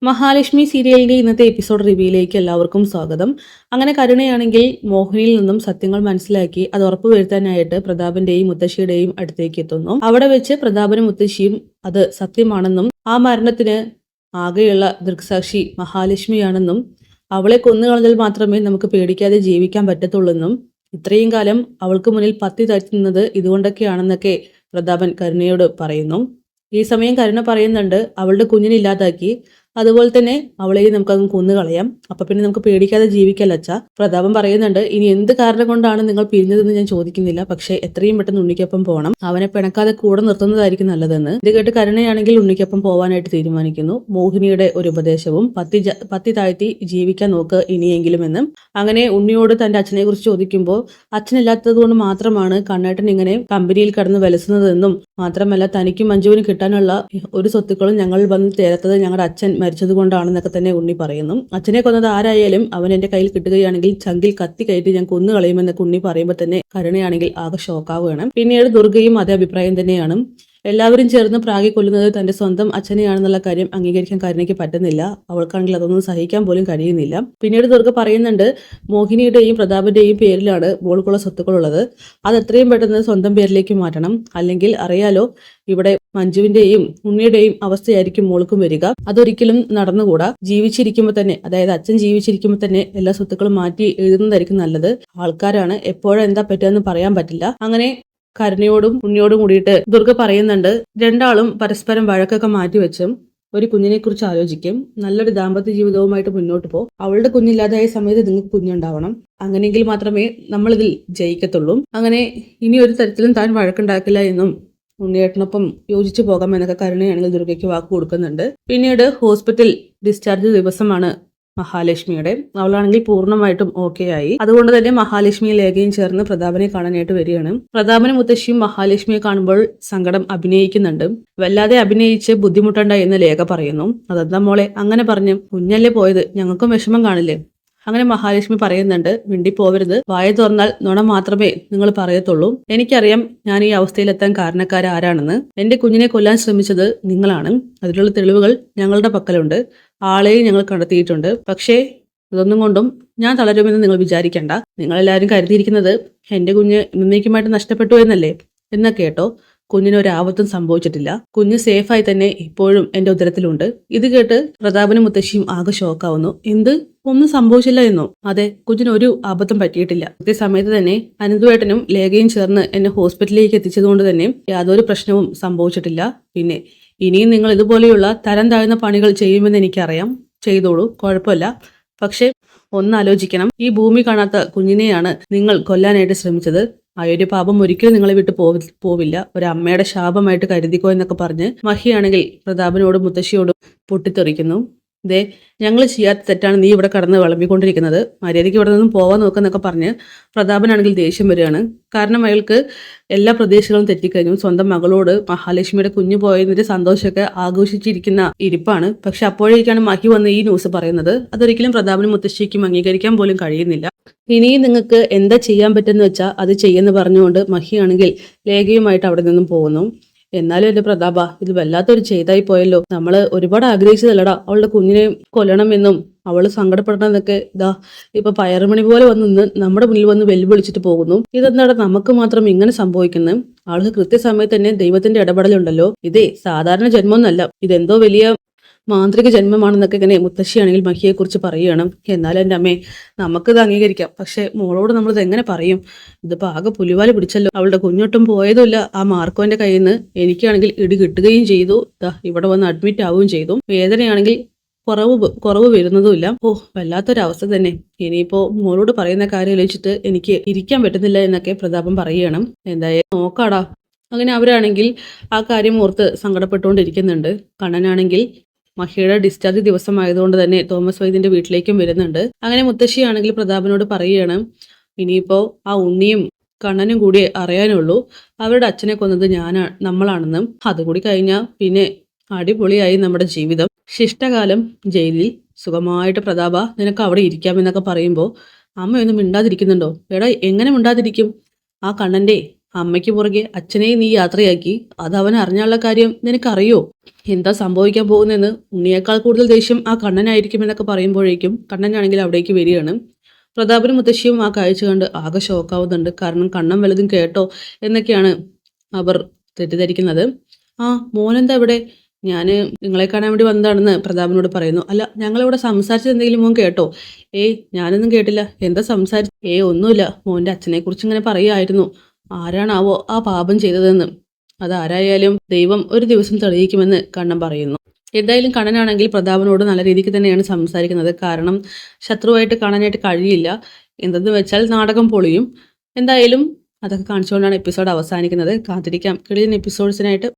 മഹാലക്ഷ്മി സീരിയലിന്റെ ഇന്നത്തെ എപ്പിസോഡ് റിവ്യൂയിലേക്ക് എല്ലാവർക്കും സ്വാഗതം. അങ്ങനെ കരുണയാണെങ്കിൽ മോഹിനിയിൽ നിന്നും സത്യങ്ങൾ മനസ്സിലാക്കി അത് ഉറപ്പുവരുത്താനായിട്ട് പ്രതാപന്റെയും മുത്തശ്ശിയുടെയും അടുത്തേക്ക് എത്തുന്നു. അവിടെ വെച്ച് പ്രതാപനും മുത്തശ്ശിയും അത് സത്യമാണെന്നും ആ മരണത്തിന് ആകെയുള്ള ദൃക്സാക്ഷി മഹാലക്ഷ്മിയാണെന്നും അവളെ കൊന്നുകളഞ്ഞാൽ മാത്രമേ നമുക്ക് പേടിക്കാതെ ജീവിക്കാൻ പറ്റത്തുള്ളെന്നും ഇത്രയും കാലം അവൾക്ക് മുന്നിൽ പത്തി തരുന്നത് ഇതുകൊണ്ടൊക്കെയാണെന്നൊക്കെ പ്രതാപൻ കരുണയോട് പറയുന്നു. ഈ സമയം കരുണ പറയുന്നുണ്ട്, അവളുടെ കുഞ്ഞിനെ ഇല്ലാതാക്കി, അതുപോലെ തന്നെ അവളെയും നമുക്കങ്ങ് കൊന്നുകളയാം, അപ്പൊ പിന്നെ നമുക്ക് പേടിക്കാതെ ജീവിക്കല്ല അച്ഛാ. പ്രതാപം പറയുന്നുണ്ട്, ഇനി എന്ത് കാരണം കൊണ്ടാണ് നിങ്ങൾ പിരിഞ്ഞതെന്ന് ഞാൻ ചോദിക്കുന്നില്ല, പക്ഷെ എത്രയും പെട്ടെന്ന് ഉണ്ണിക്കൊപ്പം പോകണം, അവനെ പിണക്കാതെ കൂടെ നിർത്തുന്നതായിരിക്കും നല്ലതെന്ന്. ഇത് കേട്ട് കരുണയാണെങ്കിൽ ഉണ്ണിക്കൊപ്പം പോവാനായിട്ട് തീരുമാനിക്കുന്നു. മോഹിനിയുടെ ഒരു ഉപദേശവും പത്തി താഴ്ത്തി ജീവിക്കാൻ നോക്ക് ഇനിയെങ്കിലും എന്നും. അങ്ങനെ ഉണ്ണിയോട് തന്റെ അച്ഛനെ കുറിച്ച് ചോദിക്കുമ്പോൾ അച്ഛനില്ലാത്തത് കൊണ്ട് മാത്രമാണ് കണ്ണേട്ടൻ ഇങ്ങനെ കമ്പനിയിൽ കടന്ന് വിലസുന്നതെന്നും മാത്രമല്ല തനിക്കും മഞ്ജുവിനും കിട്ടാനുള്ള ഒരു സ്വത്തുക്കളും ഞങ്ങൾ വന്ന് ചേരാത്തത് ഞങ്ങളുടെ അച്ഛൻ മരിച്ചത് കൊണ്ടാണെന്നൊക്കെ തന്നെ ഉണ്ണി പറയുന്നു. അച്ഛനെ കൊന്നത് ആരായാലും അവൻ എന്റെ കയ്യിൽ കിട്ടുകയാണെങ്കിൽ ചങ്കിൽ കത്തി കയറ്റി ഞാൻ കൊന്നു കളയുമെന്നൊക്കെ ഉണ്ണി പറയുമ്പോൾ തന്നെ കരുണയാണെങ്കിൽ ആകെ ഷോക്കാവുകയാണ്. പിന്നീട് ദുർഗയും അതേ അഭിപ്രായം തന്നെയാണ്. എല്ലാവരും ചേർന്ന് പ്രാഗി കൊല്ലുന്നത് തന്റെ സ്വന്തം അച്ഛനെയാണെന്നുള്ള കാര്യം അംഗീകരിക്കാൻ കരുണയ്ക്ക് പറ്റുന്നില്ല. അവൾക്കാണെങ്കിൽ അതൊന്നും സഹിക്കാൻ പോലും കഴിയുന്നില്ല. പിന്നീട് ദുർഗ പറയുന്നുണ്ട്, മോഹിനിയുടെയും പ്രതാപന്റെയും പേരിലാണ് മോൾക്കുള്ള സ്വത്തുക്കളുള്ളത്, അത് എത്രയും പെട്ടെന്ന് സ്വന്തം പേരിലേക്ക് മാറ്റണം, അല്ലെങ്കിൽ അറിയാലോ ഇവിടെ മഞ്ജുവിന്റെയും ഉണ്ണിയുടെയും അവസ്ഥയായിരിക്കും മോൾക്കും വരിക. അതൊരിക്കലും നടന്നുകൂടാ. ജീവിച്ചിരിക്കുമ്പോൾ തന്നെ, അതായത് അച്ഛൻ ജീവിച്ചിരിക്കുമ്പോൾ തന്നെ എല്ലാ സ്വത്തുക്കളും മാറ്റി എഴുതുന്നതായിരിക്കും നല്ലത്. ആൾക്കാരാണ് എപ്പോഴാ എന്താ പറ്റുകയെന്ന് പറയാൻ പറ്റില്ല. അങ്ങനെ കരുണയോടും ഉണ്ണിയോടും കൂടിയിട്ട് ദുർഗ പറയുന്നുണ്ട്, രണ്ടാളും പരസ്പരം വഴക്കൊക്കെ മാറ്റിവെച്ചും ഒരു കുഞ്ഞിനെ കുറിച്ച് ആലോചിക്കും, നല്ലൊരു ദാമ്പത്യ ജീവിതവുമായിട്ട് മുന്നോട്ട് പോകും. അവളുടെ കുഞ്ഞില്ലാതായ സമയത്ത് നിങ്ങൾക്ക് കുഞ്ഞുണ്ടാവണം, അങ്ങനെയെങ്കിൽ മാത്രമേ നമ്മളിതിൽ ജയിക്കത്തുള്ളൂ. അങ്ങനെ ഇനി ഒരു തരത്തിലും താൻ വഴക്കുണ്ടാക്കില്ല എന്നും ഉണ്ണിയേട്ടനൊപ്പം യോജിച്ചു പോകാമെന്നൊക്കെ കരുണയാണെങ്കിൽ ദുർഗയ്ക്ക് വാക്ക് കൊടുക്കുന്നുണ്ട്. പിന്നീട് ഹോസ്പിറ്റൽ ഡിസ്ചാർജ് ദിവസമാണ് മഹാലക്ഷ്മിയുടെ. അവളാണെങ്കിൽ പൂർണ്ണമായിട്ടും ഓക്കെ ആയി. അതുകൊണ്ട് തന്നെ മഹാലക്ഷ്മിയെ ലേഖയും ചേർന്ന് പ്രതാപനെ കാണാനായിട്ട് വരികയാണ്. പ്രതാപനും മുത്തശ്ശിയും മഹാലക്ഷ്മിയെ കാണുമ്പോൾ സങ്കടം അഭിനയിക്കുന്നുണ്ട്. വല്ലാതെ അഭിനയിച്ച് ബുദ്ധിമുട്ടണ്ട എന്ന് ലേഖ പറയുന്നു. അതെന്താ മോളെ അങ്ങനെ പറഞ്ഞു, കുഞ്ഞല്ലേ പോയത്, ഞങ്ങൾക്കും വിഷമം കാണില്ലേ? അങ്ങനെ മഹാലക്ഷ്മി പറയുന്നുണ്ട്, മിണ്ടിപ്പോവരുത്, വായ തുറന്നാൽ നുണ മാത്രമേ നിങ്ങൾ പറയത്തുള്ളൂ. എനിക്കറിയാം ഞാൻ ഈ അവസ്ഥയിലെത്താൻ കാരണക്കാരാരാണെന്ന്. എന്റെ കുഞ്ഞിനെ കൊല്ലാൻ ശ്രമിച്ചത് നിങ്ങളാണ്. അതിനുള്ള തെളിവുകൾ ഞങ്ങളുടെ പക്കലുണ്ട്. ആളെയും ഞങ്ങൾ കണ്ടെത്തിയിട്ടുണ്ട്. പക്ഷേ ഇതൊന്നും കൊണ്ടും ഞാൻ തളരുമെന്ന് നിങ്ങൾ വിചാരിക്കേണ്ട. നിങ്ങളെല്ലാവരും കരുതിയിരിക്കുന്നത് എന്റെ കുഞ്ഞ് എന്നേക്കുമായിട്ട് നഷ്ടപ്പെട്ടു എന്നല്ലേ. എന്നാ കേട്ടോ, കുഞ്ഞിനൊരാപത്തും സംഭവിച്ചിട്ടില്ല. കുഞ്ഞ് സേഫായി തന്നെ ഇപ്പോഴും എന്റെ ഉദരത്തിലുണ്ട്. ഇത് കേട്ട് പ്രതാപനും മുത്തശ്ശിയും ആകെ ഷോക്കാവുന്നു. എന്ത്, ഒന്നും സംഭവിച്ചില്ല എന്നോ? അതെ, കുഞ്ഞിന് ഒരു ആപത്തും പറ്റിയിട്ടില്ല. കൃത്യസമയത്ത് തന്നെ അനന്തുവേട്ടനും ലേഖയും ചേർന്ന് എന്നെ ഹോസ്പിറ്റലിലേക്ക് എത്തിച്ചതുകൊണ്ട് തന്നെ യാതൊരു പ്രശ്നവും സംഭവിച്ചിട്ടില്ല. പിന്നെ ഇനിയും നിങ്ങൾ ഇതുപോലെയുള്ള തരം താഴ്ന്ന പണികൾ ചെയ്യുമെന്ന് എനിക്കറിയാം, ചെയ്തോളൂ, കുഴപ്പമില്ല. പക്ഷെ ഒന്നാലോചിക്കണം, ഈ ഭൂമി കാണാത്ത കുഞ്ഞിനെയാണ് നിങ്ങൾ കൊല്ലാനായിട്ട് ശ്രമിച്ചത്. ആ ഒരു പാപം ഒരിക്കലും നിങ്ങളെ വിട്ട് പോവില്ല. ഒരു അമ്മയുടെ ശാപമായിട്ട് കരുതിക്കോ എന്നൊക്കെ പറഞ്ഞ് മഹിയാണെങ്കിൽ പ്രതാപനോടും മുത്തശ്ശിയോടും പൊട്ടിത്തെറിക്കുന്നു. ദേ, ഞങ്ങൾ ചെയ്യാത്ത തെറ്റാണ് നീ ഇവിടെ കടന്ന് വിളമ്പിക്കൊണ്ടിരിക്കുന്നത്, മര്യാദയ്ക്ക് ഇവിടെ നിന്നും പോവാൻ നോക്കുന്നൊക്കെ പറഞ്ഞ് പ്രതാപനാണെങ്കിൽ ദേഷ്യം വരികയാണ്. കാരണം അയാൾക്ക് എല്ലാ പ്രദേശങ്ങളും തെറ്റിക്കഴിഞ്ഞു. സ്വന്തം മകളോട് മഹാലക്ഷ്മിയുടെ കുഞ്ഞു പോയതിന്റെ സന്തോഷമൊക്കെ ആഘോഷിച്ചിരിക്കുന്ന ഇരിപ്പാണ്. പക്ഷെ അപ്പോഴേക്കാണ് മഹി വന്ന് ഈ ന്യൂസ് പറയുന്നത്. അതൊരിക്കലും പ്രതാപനും മുത്തശ്ശിക്കും അംഗീകരിക്കാൻ പോലും കഴിയുന്നില്ല. ഇനിയും നിങ്ങൾക്ക് എന്താ ചെയ്യാൻ പറ്റുന്ന വെച്ചാൽ അത് ചെയ്യുമെന്ന് പറഞ്ഞുകൊണ്ട് മഹിയാണെങ്കിൽ ലേഖയുമായിട്ട് അവിടെ നിന്നും പോകുന്നു. എന്നാലും എന്റെ പ്രതാപ, ഇത് വല്ലാത്തൊരു ചെയ്തായി പോയല്ലോ. നമ്മള് ഒരുപാട് ആഗ്രഹിച്ചതല്ലടാ അവളുടെ കുഞ്ഞിനെ കൊല്ലണമെന്നും അവള് സങ്കടപ്പെടണമെന്നൊക്കെ. ഇതാ ഇപ്പൊ പയറുമണി പോലെ വന്ന് നമ്മുടെ മുന്നിൽ വന്ന് വെല്ലുവിളിച്ചിട്ട് പോകുന്നു. ഇതെന്താടാ നമുക്ക് മാത്രം ഇങ്ങനെ സംഭവിക്കുന്നത്? ആൾക്ക് കൃത്യസമയത്ത് തന്നെ ദൈവത്തിന്റെ ഇടപെടലുണ്ടല്ലോ. ഇതേ സാധാരണ ജന്മമൊന്നല്ല, ഇതെന്തോ വലിയ മാന്ത്രിക ജന്മമാണെന്നൊക്കെ ഇങ്ങനെ മുത്തശ്ശിയാണെങ്കിൽ മഹിയെ കുറിച്ച് പറയുകയാണ്. എന്നാൽ എൻ്റെ അമ്മേ, നമുക്കിത് അംഗീകരിക്കാം, പക്ഷെ മോളോട് നമ്മളിത് എങ്ങനെ പറയും? ഇതിപ്പോ ആകെ പുലിവാല് പിടിച്ചല്ലോ. അവളുടെ കുഞ്ഞൊട്ടും പോയതുമില്ല ആ മാർക്കോന്റെ കയ്യിൽ നിന്ന്. എനിക്കാണെങ്കിൽ ഇടി കിട്ടുകയും ചെയ്തു, ഇവിടെ വന്ന് അഡ്മിറ്റ് ആവുകയും ചെയ്തു. വേദനയാണെങ്കിൽ കുറവ് വരുന്നതുമില്ല. ഓ, വല്ലാത്തൊരവസ്ഥ തന്നെ. ഇനിയിപ്പോ മോളോട് പറയുന്ന കാര്യം ആലോചിച്ചിട്ട് എനിക്ക് ഇരിക്കാൻ പറ്റുന്നില്ല എന്നൊക്കെ പ്രതാപം പറയുകയാണ്. എന്തായാലും നോക്കാടാ. അങ്ങനെ അവരാണെങ്കിൽ ആ കാര്യം ഓർത്ത് സങ്കടപ്പെട്ടുകൊണ്ടിരിക്കുന്നുണ്ട്. കണ്ണനാണെങ്കിൽ മഹിയുടെ ഡിസ്ചാർജ് ദിവസമായതുകൊണ്ട് തന്നെ തോമസ് വൈദ്യന്റെ വീട്ടിലേക്കും വരുന്നുണ്ട്. അങ്ങനെ മുത്തശ്ശിയാണെങ്കിൽ പ്രതാപനോട് പറയുകയാണ്, ഇനിയിപ്പോ ആ ഉണ്ണിയും കണ്ണനും കൂടി അറിയാനുള്ളൂ അവരുടെ അച്ഛനെ കൊന്നത് നമ്മളാണെന്നും. അതുകൂടി കഴിഞ്ഞാൽ പിന്നെ അടിപൊളിയായി നമ്മുടെ ജീവിതം. ശിഷ്ടകാലം ജയിലിൽ സുഖമായിട്ട് പ്രതാപ നിനക്ക് അവിടെ ഇരിക്കാമെന്നൊക്കെ പറയുമ്പോൾ അമ്മയൊന്നും മിണ്ടാതിരിക്കുന്നുണ്ടോ? എടാ, എങ്ങനെ മിണ്ടാതിരിക്കും? ആ കണ്ണന്റെ അമ്മയ്ക്ക് പുറകെ അച്ഛനെയും നീ യാത്രയാക്കി. അത് അവൻ അറിഞ്ഞാലുള്ള കാര്യം നിനക്കറിയോ? എന്താ സംഭവിക്കാൻ പോകുന്നതെന്ന്? ഉണ്ണിയേക്കാൾ കൂടുതൽ ദേഷ്യം ആ കണ്ണനായിരിക്കുമെന്നൊക്കെ പറയുമ്പോഴേക്കും കണ്ണനാണെങ്കിൽ അവിടേക്ക് വരികയാണ്. പ്രതാപനും മുത്തശ്ശിയും ആ കാഴ്ച കണ്ട് ആകെ ഷോക്കാവുന്നുണ്ട്. കാരണം കണ്ണൻ വല്ലതും കേട്ടോ എന്നൊക്കെയാണ് അവർ തെറ്റിദ്ധരിക്കുന്നത്. ആ മോനെന്താ ഇവിടെ? ഞാൻ നിങ്ങളെ കാണാൻ വേണ്ടി വന്നതാണെന്ന് പ്രതാപനോട് പറയുന്നു. അല്ല, ഞങ്ങളിവിടെ സംസാരിച്ചത് എന്തെങ്കിലും മോൻ കേട്ടോ? ഏയ്, ഞാനൊന്നും കേട്ടില്ല. എന്താ സംസാരിച്ച? ഒന്നുമില്ല, മോന്റെ അച്ഛനെ കുറിച്ച് ഇങ്ങനെ പറയുമായിരുന്നു. ആരാണാവോ ആ പാപം ചെയ്തതെന്ന്. അതാരായാലും ദൈവം ഒരു ദിവസം തെളിയിക്കുമെന്ന് കണ്ണൻ പറയുന്നു. എന്തായാലും കണ്ണനാണെങ്കിൽ പ്രതാപനോട് നല്ല രീതിക്ക് തന്നെയാണ് സംസാരിക്കുന്നത്. കാരണം ശത്രുവായിട്ട് കാണാനായിട്ട് കഴിയില്ല. എന്തെന്ന് വെച്ചാൽ നാടകം പൊളിയും. എന്തായാലും അതൊക്കെ കാണിച്ചുകൊണ്ടാണ് എപ്പിസോഡ് അവസാനിക്കുന്നത്. കാത്തിരിക്കാം കിടിലൻ എപ്പിസോഡ്സിനായിട്ട്.